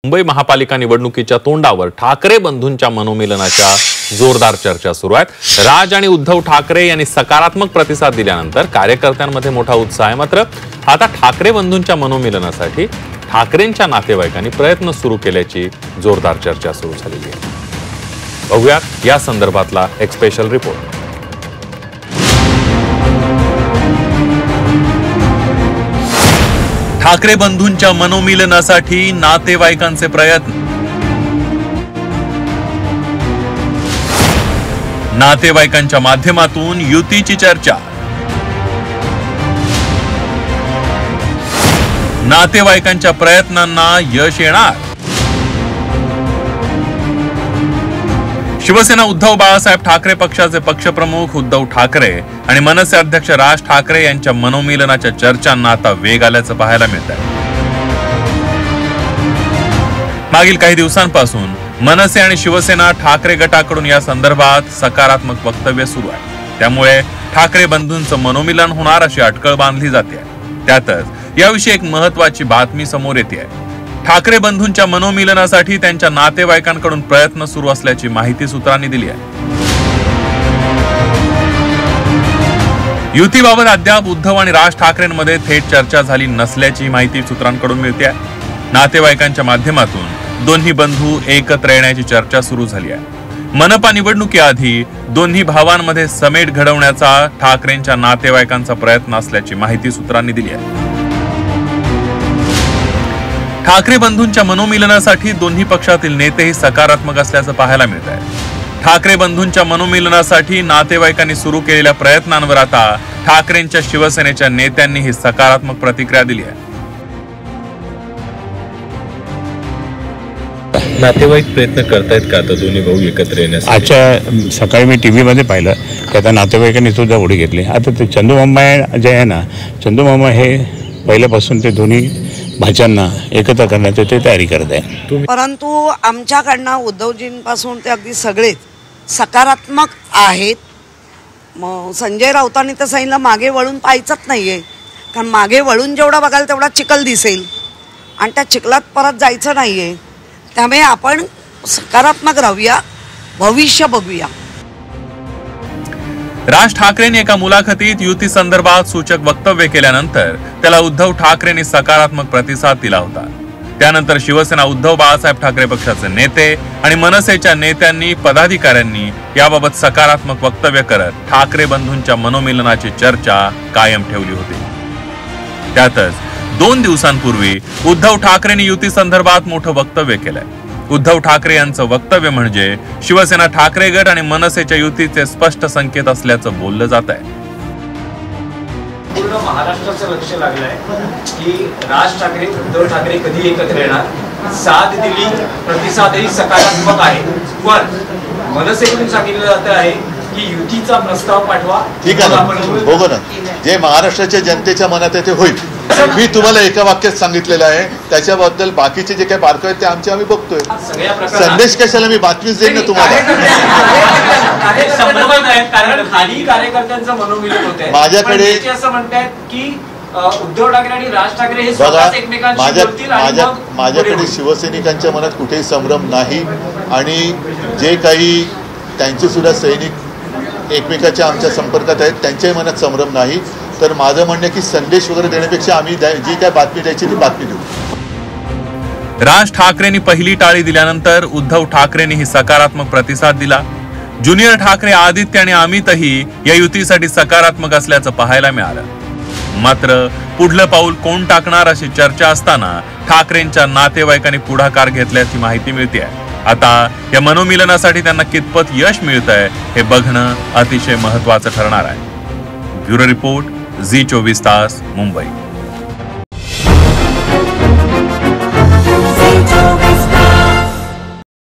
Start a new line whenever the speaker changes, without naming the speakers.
मुंबई महापालिका निवडणुकीच्या तोंडावर ठाकरे बंधूंच्या मनोमिलनाच्या जोरदार चर्चा सुरू आहेत। राज आणि उद्धव ठाकरे यांनी सकारात्मक प्रतिसाद दिल्यानंतर कार्यकर्त्यांमध्ये मोठा उत्साह आहे। मात्र आता ठाकरे बंधूंच्या मनोमिलनासाठी ठाकरेंच्या नातेवाईकांनी प्रयत्न सुरू केल्याची जोरदार चर्चा सुरू झालेली आहे। बघूयात या संदर्भातला एक स्पेशल रिपोर्ट। ठाकरे बंधूंच्या मनोमिलनासाठी नातेवाईकांचे प्रयत्न। नातेवाईकांच्या माध्यमातून युतीची चर्चा। नातेवाईकांच्या प्रयत्नांना यश येणार। शिवसेना उद्धव बाळासाहेब ठाकरे पक्षाचे पक्षप्रमुख उद्धव ठाकरे आणि मनसे अध्यक्ष राज ठाकरे यांच्या मनोमिलनाच्या चर्चांना आता वेग आल्याचं पाहायला मिळत आहे। मागील काही दिवसांपासून मनसे आणि शिवसेना ठाकरे गटाकडून या संदर्भात सकारात्मक वक्तव्य सुरू आहे। त्यामुळे ठाकरे बंधूंचं मनोमिलन होणार अशी अटकळ बांधली जाते। त्यातच याविषयी एक महत्त्वाची बातमी समोर येते आहे। ठाकरे बंधूंच्या मनोमिलनासाठी त्यांच्या नातेवाईकांकडून प्रयत्न सुरू असल्याची माहिती सूत्रांनी दिली आहे। युतीबाबत अद्याप उद्धव आणि राज ठाकरेंमध्ये थेट चर्चा झाली नसल्याची माहिती सूत्रांकडून मिळते आहे। नातेवाईकांच्या माध्यमातून दोन्ही बंधू एकत्र येण्याची चर्चा सुरू झाली आहे। मनपा निवडणुकीआधी दोन्ही भावांमध्ये समेट घडवण्याचा ठाकरेंच्या नातेवाईकांचा प्रयत्न असल्याची माहिती सूत्रांनी दिली आहे। ठाकरे बंधूंच्या मनोमिलनासाठी दोन्ही पक्षातील नेतेही सकारात्मक असल्याचं पाहायला मिळत आहे। ठाकरे बंधूंच्या मनोमिलनासाठी नातेवाईकांनी सुरू केलेल्या प्रयत्नांवर आता ठाकरेंच्या शिवसेनेच्या नेत्यांनीही सकारात्मक प्रतिक्रिया दिली आहे।
नातेवाईक प्रयत्न करतायत का आता दोन्ही भाऊ एकत्र येण्यासाठी?
आजच्या सकाळी मी टीव्ही मध्ये पाहिलं की आता नातेवाईकांनी सुद्धा उडी घेतली। आता ते चंदूमामा जे आहे ना, चंदूमामा हे पहिल्यापासून ते दोन्ही भाच्यांना एकत्र करण्याची ते तयारी करत आहे।
परंतु आमच्याकडनं उद्धवजींपासून ते अगदी सगळेच सकारात्मक आहेत। मग संजय राऊतांनी तर सांगितलं मागे वळून पाहायचंच नाहीये, कारण मागे वळून जेवढा बघाल तेवढा चिखल दिसेल आणि त्या चिखलात परत जायचं नाहीये। त्यामुळे आपण सकारात्मक राहूया, भविष्य बघूया।
राज ठाकरेंनी एका मुलाखतीत युती संदर्भात सूचक वक्तव्य केल्यानंतर त्याला उद्धव ठाकरेंनी सकारात्मक प्रतिसाद दिला होता। त्यानंतर शिवसेना उद्धव बाळासाहेब ठाकरे पक्षाचे नेते आणि मनसेच्या नेत्यांनी पदाधिकाऱ्यांनी याबाबत सकारात्मक वक्तव्य करत ठाकरे बंधूंच्या मनोमिलनाची चर्चा कायम ठेवली होती। त्यातच 2 दिवसांपूर्वी उद्धव ठाकरेंनी युती संदर्भात मोठं वक्तव्य केलंय। उद्धव ठाकरे यांचं वक्तव्य म्हणजे शिवसेना ठाकरे गट आणि मनसेच्या युतीचे स्पष्ट संकेत असल्याचं बोललं जात आहे।
पूर्ण महाराष्ट्राचं लक्ष लागलंय की राज ठाकरे उद्धव ठाकरे कधी एकत्र येणार। साथ दिली, प्रतिसादही सकारात्मक आहे, पण मनसेकडून सांगितलं जात आहे की युतीचा प्रस्ताव पाठवा।
ठीक आहे ना, बघू ना, जे महाराष्ट्राच्या जनतेच्या मनात आहे ते होईल। मी तुम्हाला एका वाक्यात सांगितलेलं आहे, त्याच्याबद्दल बाकीचे जे काही बारकावे ते आम्ही बघतोय। संदेश कशाला मी बातमीच देईन ना तुम्हाला। माझ्याकडे
असं म्हणतायत की उद्धव ठाकरे आणि राज ठाकरे हे स्वतःच एकमेकांशी बोलतील आणि
माझ्याकडे शिवसैनिकांच्या मनात कुठेही संभ्रम नाही आणि जे काही त्यांचे सुद्धा सैनिक एकमेकाच्या आमच्या संपर्कात आहेत त्यांच्याही मनात संभ्रम नाही। तर माझं म्हणणं की संदेश वगैरे देण्यापेक्षा आम्ही जी काय बातमी द्यायची ती बातमी देऊ।
राज ठाकरेंनी पहिली टाळी दिल्यानंतर उद्धव ठाकरेंनी सकारात्मक प्रतिसाद दिला। ज्युनियर ठाकरे आदित्य आणि अमितही या युतीसाठी सकारात्मक असल्याचं पाहायला मिळालं। मात्र पुढलं पाऊल कोण टाकणार अशी चर्चा असताना ठाकरेंच्या नातेवाईकांनी पुढाकार घेतल्याची माहिती मिळते आहे। आता या मनोमिलनासाठी त्यांना कितपत यश मिळतंय हे बघणं अतिशय महत्त्वाचं ठरणार आहे। ब्युरो रिपोर्ट, झी 24 तास, मुंबई।